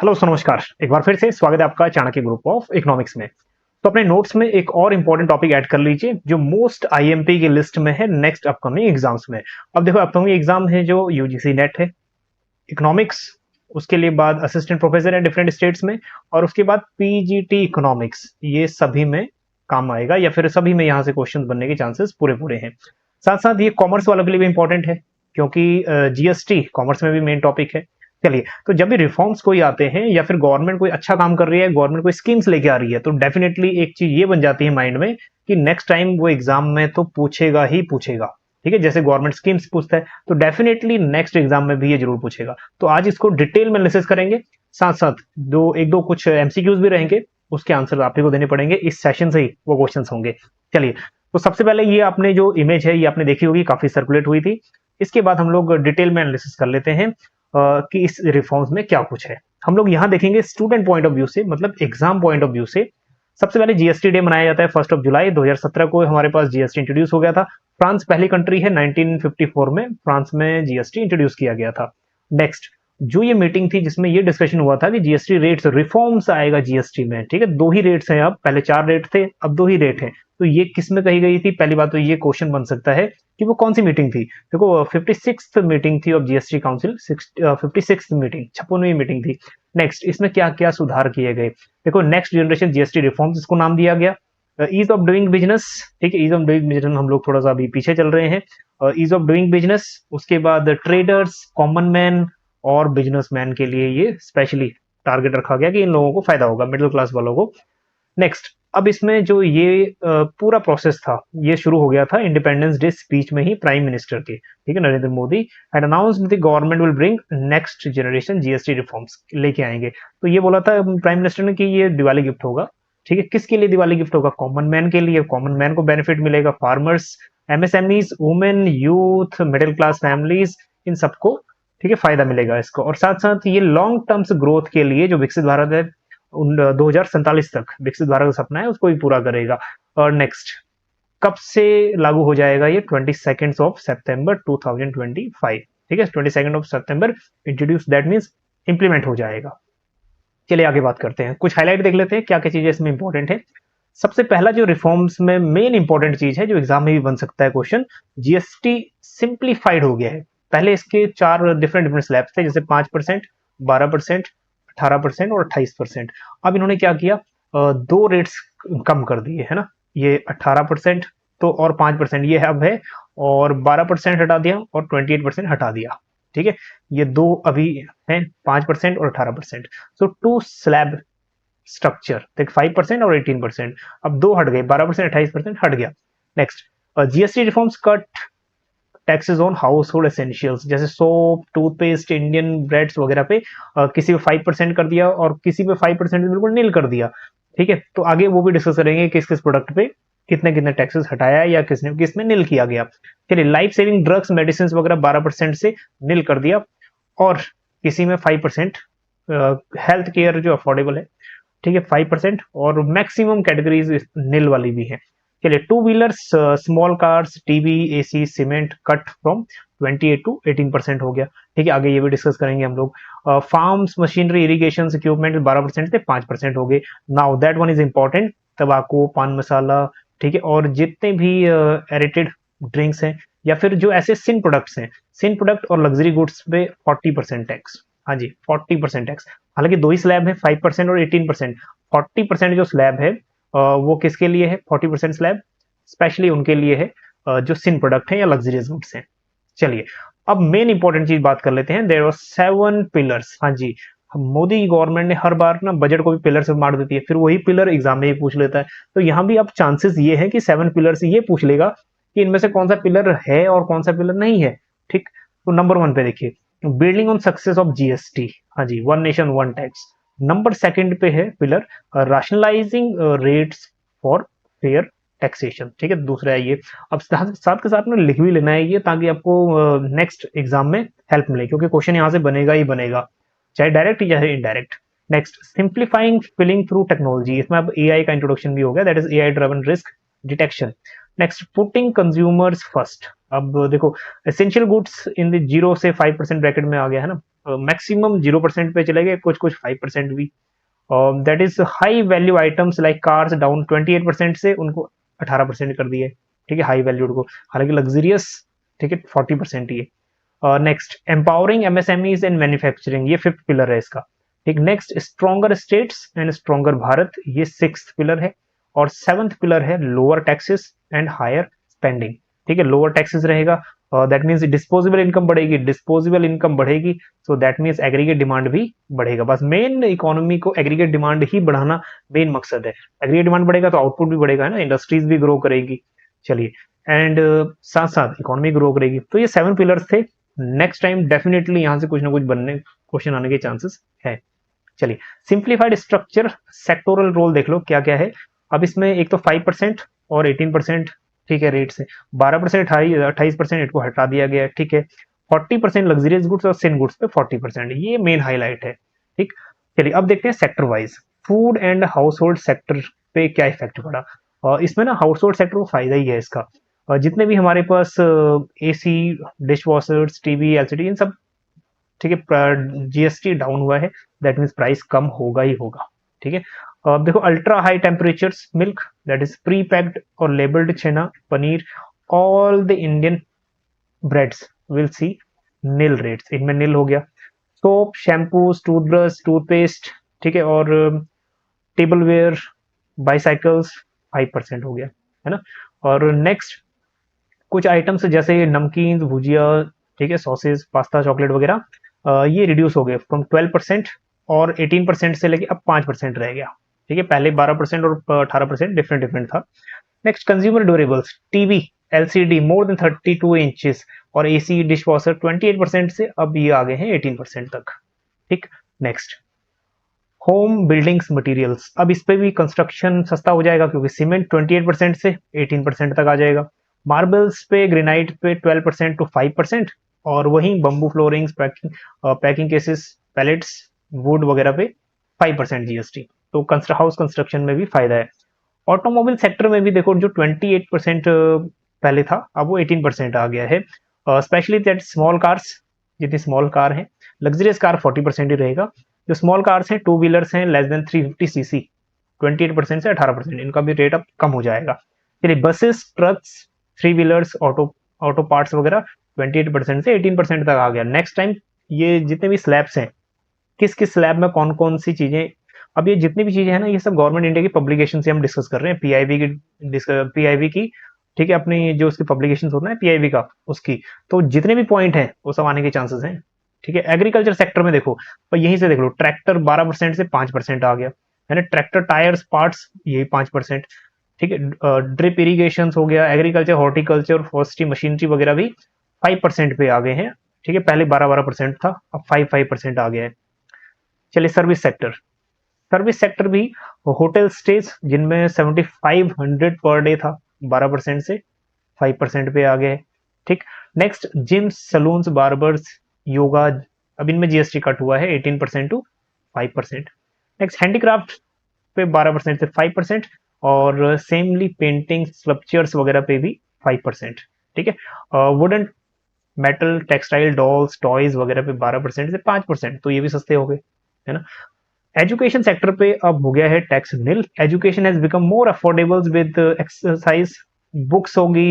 Hello नमस्कार। एक बार फिर से स्वागत है आपका चाणक्य ग्रुप ऑफ इकोनॉमिक्स में। तो अपने नोट्स में एक और इम्पोर्टेंट टॉपिक ऐड कर लीजिए जो मोस्ट आईएमपी की लिस्ट में है नेक्स्ट अपकमिंग एग्जाम्स में। अब देखो अपकमिंग एग्जाम है जो यूजीसी नेट है, इकोनॉमिक्स, उसके लिए बाद असिस्टेंट प्रोफेसर है डिफरेंट स्टेट्स में, और उसके बाद पीजीटी इकोनॉमिक्स, ये सभी में काम आएगा या फिर सभी में यहाँ से क्वेश्चन बनने के चांसेस पूरे पूरे हैं। साथ साथ ये कॉमर्स वालों के लिए भी इंपॉर्टेंट है क्योंकि जीएसटी कॉमर्स में भी मेन टॉपिक है। चलिए, तो जब भी रिफॉर्म्स कोई आते हैं या फिर गवर्नमेंट कोई अच्छा काम कर रही है, गवर्नमेंट कोई स्कीम्स लेके आ रही है, तो डेफिनेटली एक चीज ये बन जाती है माइंड में कि नेक्स्ट टाइम वो एग्जाम में तो पूछेगा ही पूछेगा। ठीक है, जैसे गवर्नमेंट स्कीम्स पूछता है तो डेफिनेटली नेक्स्ट एग्जाम में भी ये जरूर पूछेगा। तो आज इसको डिटेल में एनालिसिस करेंगे, साथ साथ एक दो कुछ एमसीक्यूज भी रहेंगे, उसके आंसर आप ही को देने पड़ेंगे। इस सेशन से ही वो क्वेश्चन होंगे। चलिए, तो सबसे पहले ये आपने जो इमेज है ये आपने देखी होगी, काफी सर्कुलेट हुई थी। इसके बाद हम लोग डिटेल में एनालिसिस कर लेते हैं कि इस रिफॉर्म्स में क्या कुछ है। हम लोग यहाँ देखेंगे स्टूडेंट पॉइंट ऑफ व्यू से, मतलब एग्जाम पॉइंट ऑफ व्यू से। सबसे पहले जीएसटी डे मनाया जाता है 1 जुलाई 2017 को हमारे पास जीएसटी इंट्रोड्यूस हो गया था। फ्रांस पहली कंट्री है, 1954 में फ्रांस में जीएसटी इंट्रोड्यूस किया गया था। नेक्स्ट, जो ये मीटिंग थी जिसमें ये डिस्कशन हुआ था कि जीएसटी रेट्स रिफॉर्म्स आएगा जीएसटी में। ठीक है, 2 ही रेट्स हैं, अब पहले 4 रेट थे, अब 2 ही रेट हैं। तो ये किस में कही गई थी? पहली बात तो ये क्वेश्चन बन सकता है कि वो कौन सी मीटिंग थी। देखो 56th मीटिंग थी of GST council, 56th meeting, 56वीं मीटिंग थी। नेक्स्ट, इसमें क्या क्या सुधार किए गए? देखो, नेक्स्ट जनरेशन जीएसटी रिफॉर्म्स इसको नाम दिया गया। ईज ऑफ डूइंग बिजनेस, ठीक है, ईज ऑफ डूइंग बिजनेस हम लोग थोड़ा सा अभी पीछे चल रहे हैं। ईज ऑफ डूइंग बिजनेस, उसके बाद ट्रेडर्स, कॉमन मैन और बिजनेसमैन के लिए ये स्पेशली टारगेट रखा गया कि इन लोगों को फायदा होगा, मिडिल क्लास वालों को। नेक्स्ट, अब इसमें जो ये पूरा प्रोसेस था ये शुरू हो गया था इंडिपेंडेंस डे स्पीच में ही प्राइम मिनिस्टर के। ठीक है, Narendra Modi had announced the government will bring next generation GST reforms लेके आएंगे। तो ये बोला था प्राइम मिनिस्टर ने कि ये दिवाली गिफ्ट होगा। ठीक है, किसके लिए दिवाली गिफ्ट होगा? कॉमन मैन के लिए। कॉमन मैन को बेनिफिट मिलेगा, farmers, MSMEs, women, youth, middle class families, इन सबको ठीक है फायदा मिलेगा इसको। और साथ साथ ये लॉन्ग टर्म्स ग्रोथ के लिए जो विकसित भारत है 2047 तक विकसित भारत का सपना है उसको भी पूरा करेगा। और नेक्स्ट, कब से लागू हो जाएगा ये? 22 सितंबर 2025। ठीक है, 22 सितंबर इंट्रोड्यूस, दैट मीन्स इंप्लीमेंट हो जाएगा। चलिए आगे बात करते हैं, कुछ हाईलाइट देख लेते हैं क्या क्या चीजें इसमें इंपॉर्टेंट है। सबसे पहला जो रिफॉर्म्स में मेन इंपॉर्टेंट चीज है जो एग्जाम में भी बन सकता है क्वेश्चन, जीएसटी सिंप्लीफाइड हो गया है। पहले इसके 4 डिफरेंट स्लैब्स थे, जैसे 5%, 12%, 18% और 28%। अब इन्होंने क्या किया, 2 रेट्स कम कर दिए, है ना। ये 18% तो और 5% ये अब है, और 12% हटा दिया और 28% हटा दिया। ठीक है, ये 2 अभी हैं, 5% और 18%। सो 2 स्लैब स्ट्रक्चर, देख 5% और 18%। अब 2 हट गए, 12%, 28% हट गया। Next, GST reforms cut taxes on house hold essentials, जैसे सोप, टूथपेस्ट, इंडियन ब्रेड्स वगैरह पे किसी पे 5% कर दिया और किसी पे 5% बिल्कुल नील कर दिया। ठीक है, तो आगे वो भी डिस्कस करेंगे किस किस प्रोडक्ट पे कितने कितने टैक्सेस हटाया या किसने किसमें नील किया गया। चलिए, लाइफ सेविंग ड्रग्स, मेडिसिन वगैरह 12% से नील कर दिया, और किसी में 5% हेल्थ केयर जो अफोर्डेबल है, ठीक है, 5%, और मैक्सिमम कैटेगरीज नील वाली भी है। चलिए, 2 wheelers, small cars, TV, AC, cement cut from 28 to 18% हो गया। ठीक है, आगे ये भी डिस्कस करेंगे हम लोग। फार्म्स, मशीनरी, इरिगेशन इक्विपमेंट 12% थे, 5% हो गए। Now that one is important, तंबाकू, पान मसाला, ठीक है, और जितने भी एरेटेड ड्रिंक्स हैं या फिर जो ऐसे सिन प्रोडक्ट्स हैं, सिन प्रोडक्ट और लग्जरी गुड्स पे 40% टैक्स। हाँ जी, 40% टैक्स। हालांकि 2 ही स्लैब है, 5% और 18%। 40% जो स्लैब है वो किसके लिए है? 40% स्लैब स्पेशली उनके लिए है जो सिन प्रोडक्ट है या लग्जरियस गुड्स हैं। चलिए, अब मेन इंपॉर्टेंट चीज बात कर लेते हैं। There are 7 pillars. हाँ जी, मोदी गवर्नमेंट ने हर बार ना बजट को भी पिलर से मार देती है, फिर वही पिलर एग्जाम में ही पूछ लेता है। तो यहाँ भी अब चांसेस ये है कि 7 पिलर से ये पूछ लेगा कि इनमें से कौन सा पिलर है और कौन सा पिलर नहीं है। ठीक, तो नंबर 1 पे देखिए, building on success of GST. हाँ जी, 1 नेशन 1 टैक्स। नंबर 2 पे है pillar rationalising rates for fair taxation. ठीक है, दूसरा है ये। अब साथ के साथ में लिख भी लेना है ये, ताकि आपको नेक्स्ट एग्जाम में हेल्प मिले, क्योंकि क्वेश्चन यहाँ से बनेगा ही बनेगा, चाहे डायरेक्ट या indirect. Next, simplifying filing through technology, इसमें अब एआई का इंट्रोडक्शन भी हो गया, that is AI driven risk detection. Next, putting consumers first. अब देखो, एसेंशियल गुड्स इन द 0 से 5% ब्रैकेट में आ गया है ना, मैक्सिमम 0% पे चले गए, कुछ कुछ 5% भी। That is high value items like cars down 28% से उनको 18% कर दिए, ठीक है, हाई वैल्यूड को। हालांकि लग्जरियस, ठीक है, 40% ही है। Next empowering MSMEs and manufacturing, ये फिफ्थ पिलर है इसका। ठीक, next stronger states and stronger Bharat, ये सिक्स्थ पिलर है। और सेवंथ पिलर है lower taxes and higher spending. ठीक है, लोअर टैक्सेस रहेगा, दैट मीन्स डिस्पोजेबल इनकम बढ़ेगी, डिस्पोजेबल इनकम बढ़ेगी, so that means aggregate demand भी बढ़ेगा। बस मेन इकोनॉमी को एग्रीगेट डिमांड ही बढ़ाना मेन मकसद है। एग्रीगेट डिमांड बढ़ेगा तो आउटपुट भी बढ़ेगा, है ना, इंडस्ट्रीज भी ग्रो करेगी। चलिए, एंड साथ साथ इकोनॉमी ग्रो करेगी। तो ये 7 पिलर्स थे। नेक्स्ट टाइम डेफिनेटली यहाँ से कुछ ना कुछ बनने, क्वेश्चन आने के चांसेस है। चलिए, सिंप्लीफाइड स्ट्रक्चर सेक्टोरल रोल देख लो क्या क्या है। अब इसमें एक तो 5% और 18%, ठीक है, रेट से 12% 28% इनको हटा दिया गया है, ठीक है। 40% लग्जरियस गुड्स और सिन गुड्स पे 40%, ये मेन हाईलाइट है। ठीक, चलिए अब देखते हैं sector wise. Food and house hold sector पे क्या इफेक्ट पड़ा। और इसमें ना हाउस होल्ड सेक्टर को फायदा ही है इसका। जितने भी हमारे पास AC, dish washers, TV, LCD, इन सब, ठीक है, जीएसटी डाउन हुआ है, दैट मीन्स प्राइस कम होगा ही होगा। ठीक है, अब देखो ultra high temperatures milk, that is pre packed और labelled chhena, paneer, all the Indian breads will see nil rates, इनमें नील हो गया। सोप, शैम्पू, टूथब्रश, टूथपेस्ट, ठीक है, और टेबल वेयर, बाईसाइकिल्स 5% हो गया, है ना। और नेक्स्ट कुछ आइटम्स जैसे नमकीन, भुजिया, ठीक है, सॉसेज, पास्ता, चॉकलेट वगैरह, ये रिड्यूस हो गए फ्रॉम 12% और 18% से लेके अब 5% रह गया। ठीक है, पहले 12% और 18% डिफरेंट डिफरेंट था। Next consumer durables, TV, LCD more than 32 inches और एसी, डिश वॉशर 28% से अब ये आ गए हैं 18% तक। ठीक, नेक्स्ट होम बिल्डिंग्स मटेरियल्स, अब इस पे भी कंस्ट्रक्शन सस्ता हो जाएगा क्योंकि सीमेंट 28% से 18% तक आ जाएगा। मार्बल्स पे, ग्रेनाइट पे 12% टू 5%, और वहीं bamboo floorings, packing cases, pallets, wood वगैरह पे 5% जीएसटी। तो हाउस कंस्ट्रक्शन में भी फायदा है। ऑटोमोबाइल सेक्टर में भी देखो, जो 28% पहले था अब वो 18% आ गया है, स्पेशली दैट स्मॉल कार्स, जितनी स्मॉल कार है। लग्जरियस कार 40% ही रहेगा। जो स्मॉल कार्स हैं, टू व्हीलर्स हैं लेस देन 350 सीसी, 28% से 18%, इनका भी रेट अब कम हो जाएगा। चलिए, buses, trucks, three wheelers, auto auto parts वगैरह 28% से 18% तक आ गया। नेक्स्ट टाइम ये जितने भी स्लैब्स हैं, किस किस स्लैब में कौन कौन सी चीजें, अब ये जितनी भी चीजें हैं ना, ये सब गवर्नमेंट इंडिया की पब्लिकेशन से हम डिस्कस कर रहे हैं, पीआईबी की, ठीक है, अपनी जो उसकी पब्लिकेशन होता है पीआईबी का, उसकी। तो जितने भी पॉइंट हैं वो सब आने के चांसेस हैं। ठीक है, एग्रीकल्चर सेक्टर में देखो, और यहीं से देख लो, ट्रैक्टर 12% से 5% आ गया, है ना। ट्रैक्टर टायर्स, पार्ट्स, यही 5%। ठीक है, ड्रिप इरिगेशन हो गया, एग्रीकल्चर, हॉर्टिकल्चर, फॉरेस्ट्री, मशीनरी वगैरह भी 5% पे आ गए हैं। ठीक है, पहले 12% था, अब 5% आ गया है। चलिए, सर्विस सेक्टर, सर्विस सेक्टर भी होटल स्टेज जिनमें 7500 पर डे था, 12% से 5% पे आ गए। ठीक, next gyms, salons, barbers, yoga, अब इनमें जीएसटी कट हुआ है 18% टू 5%। नेक्स्ट हैंडीक्राफ्ट पे 12% से 5%, और सेमली पेंटिंग, स्कल्पचर्स वगैरह पे भी 5%। ठीक है, wooden, metal, textile, dolls, toys वगैरह पे 12% से 5%, तो ये भी सस्ते हो गए, है ना। एजुकेशन सेक्टर पे अब हो गया है tax nil. Education has become more affordable with exercise, books होगी,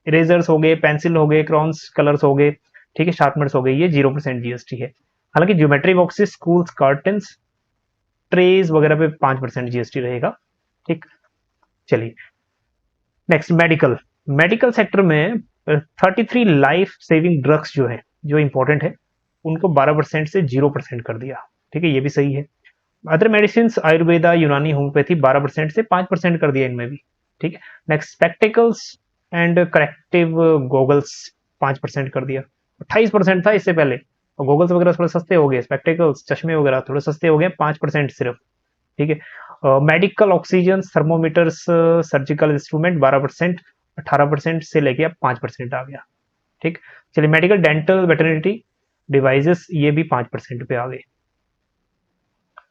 इरेजर्स हो गए, पेंसिल हो गए, क्रॉन्स, कलर्स हो गए, ठीक है, शार्पनर्स हो गए, ये 0% जीएसटी है। हालांकि geometry boxes, schools, cartons, trays वगैरह पे 5% जीएसटी रहेगा। ठीक, चलिए, नेक्स्ट मेडिकल, मेडिकल सेक्टर में 33 लाइफ सेविंग ड्रग्स जो है, जो इंपॉर्टेंट है, उनको 12% से 0% कर दिया। ठीक है, ये भी सही है। अदर मेडिसिन, आयुर्वेदा, यूनानी, होम्योपैथी 12% से 5% कर दिया इनमें भी। ठीक है, next spectacles and corrective goggles 5% कर दिया, 28% था इससे पहले, और गॉगल्स वगैरह थोड़े सस्ते हो गए, स्पेक्टिकल्स, चश्मे वगैरह थोड़े सस्ते हो गए, 5% सिर्फ। ठीक है, medical oxygen, thermometers, surgical instrument 12%, 18% से लेके अब 5% आ गया। ठीक, चलिए, मेडिकल, डेंटल, वेटरनिटी डिवाइसेस, ये भी 5% पे आ गए।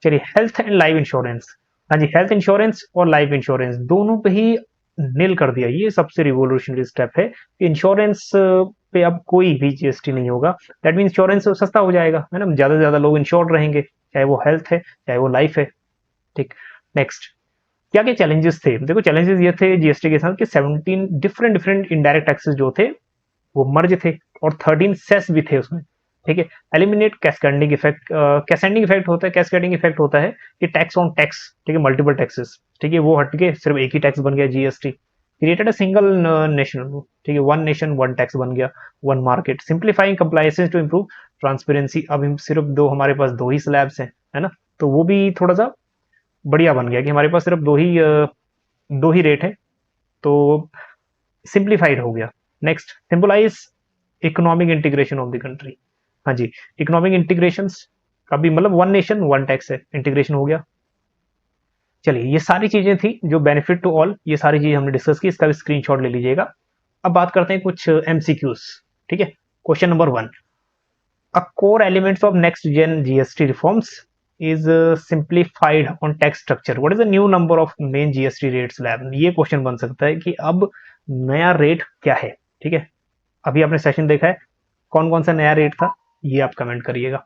चलिए, हेल्थ एंड लाइफ इंश्योरेंस, हाँ जी, हेल्थ इंश्योरेंस और लाइफ इंश्योरेंस दोनों पे ही नील कर दिया। ये सबसे रिवोल्यूशनरी स्टेप है कि इंश्योरेंस पे अब कोई भी जीएसटी नहीं होगा। दैट मीन इंश्योरेंस सस्ता हो जाएगा, है ना, ज्यादा से ज्यादा लोग इंश्योर्ड रहेंगे, चाहे वो हेल्थ है चाहे वो लाइफ है। ठीक। नेक्स्ट, क्या क्या चैलेंजेस थे? देखो चैलेंजेस ये थे जीएसटी के साथ कि 17 डिफरेंट डिफरेंट इनडायरेक्ट टैक्सेस जो थे वो मर्ज थे, और 13 सेस भी थे उसमें। ठीक है। Eliminate cascading effect. Cascading effect होता है, कैस्केडिंग इफेक्ट होता है कि टैक्स ऑन टैक्स, ठीक है, मल्टीपल टैक्सेस, ठीक है, वो हट के सिर्फ एक ही टैक्स बन गया GST. Created a single nation, ठीक है, वन नेशन वन टैक्स बन गया, one market, simplifying compliances to improve transparency. अब सिर्फ दो, हमारे पास दो ही स्लैब्स हैं, है ना, तो वो भी थोड़ा सा बढ़िया बन गया कि हमारे पास सिर्फ दो ही रेट है, तो सिंप्लीफाइड हो गया। Next, सिंपलाइज economic integration of the country. हाँ जी, इकोनॉमिक इंटीग्रेशन का भी मतलब वन नेशन वन टैक्स है, इंटीग्रेशन हो गया। चलिए, ये सारी चीजें थी जो बेनिफिट टू ऑल, ये सारी चीजें हमने डिस्कस की, इसका भी स्क्रीनशॉट ले लीजिएगा। अब बात करते हैं कुछ एमसीक्यूज। ठीक है। Question number 1, a core elements of next gen GST reforms is simplified on tax structure. What is the new number of main GST rates slab? ये क्वेश्चन बन सकता है कि अब नया रेट क्या है। ठीक है, अभी आपने सेशन देखा है, कौन कौन सा नया रेट था, ये आप कमेंट करिएगा।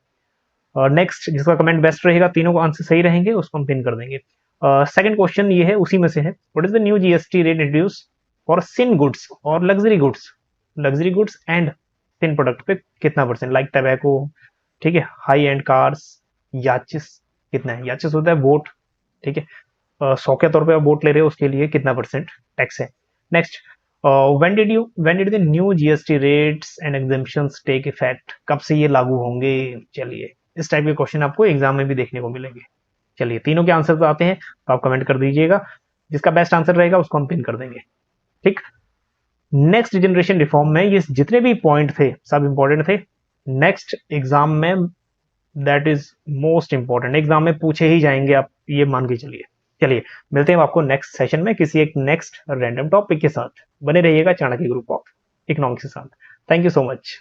और नेक्स्ट, जिसका कमेंट बेस्ट रहेगा, तीनों को आंसर सही रहेंगे, उसको हम पिन कर देंगे। सेकंड क्वेश्चन ये है, उसी में से है, what is the new GST rate introduce for sin goods और luxury goods, luxury goods and sin product पे कितना परसेंट, लाइक टबैको, ठीक है, हाई एंड कार्स, याचिस, कितना है, याचिस होता है वोट, ठीक है, 100 के तौर पे आप वोट ले रहे हो, उसके लिए कितना परसेंट टैक्स है। Next, when did the new GST rates and exemptions take effect? कब से ये लागू होंगे? चलिए, इस टाइप के क्वेश्चन आपको एग्जाम में भी देखने को मिलेंगे। चलिए, तीनों के आंसर तो आते हैं, तो आप कमेंट कर दीजिएगा, जिसका बेस्ट आंसर रहेगा उसको हम पिन कर देंगे। ठीक। नेक्स्ट जनरेशन रिफॉर्म में ये जितने भी पॉइंट थे सब इंपॉर्टेंट थे, नेक्स्ट एग्जाम में that is most important, exam में पूछे ही जाएंगे, आप ये मान के चलिए। चलिए, मिलते हैं आपको नेक्स्ट सेशन में किसी एक नेक्स्ट रैंडम टॉपिक के साथ। बने रहिएगा चाणक्य ग्रुप ऑफ इकोनॉमिक्स के साथ। Thank you so much.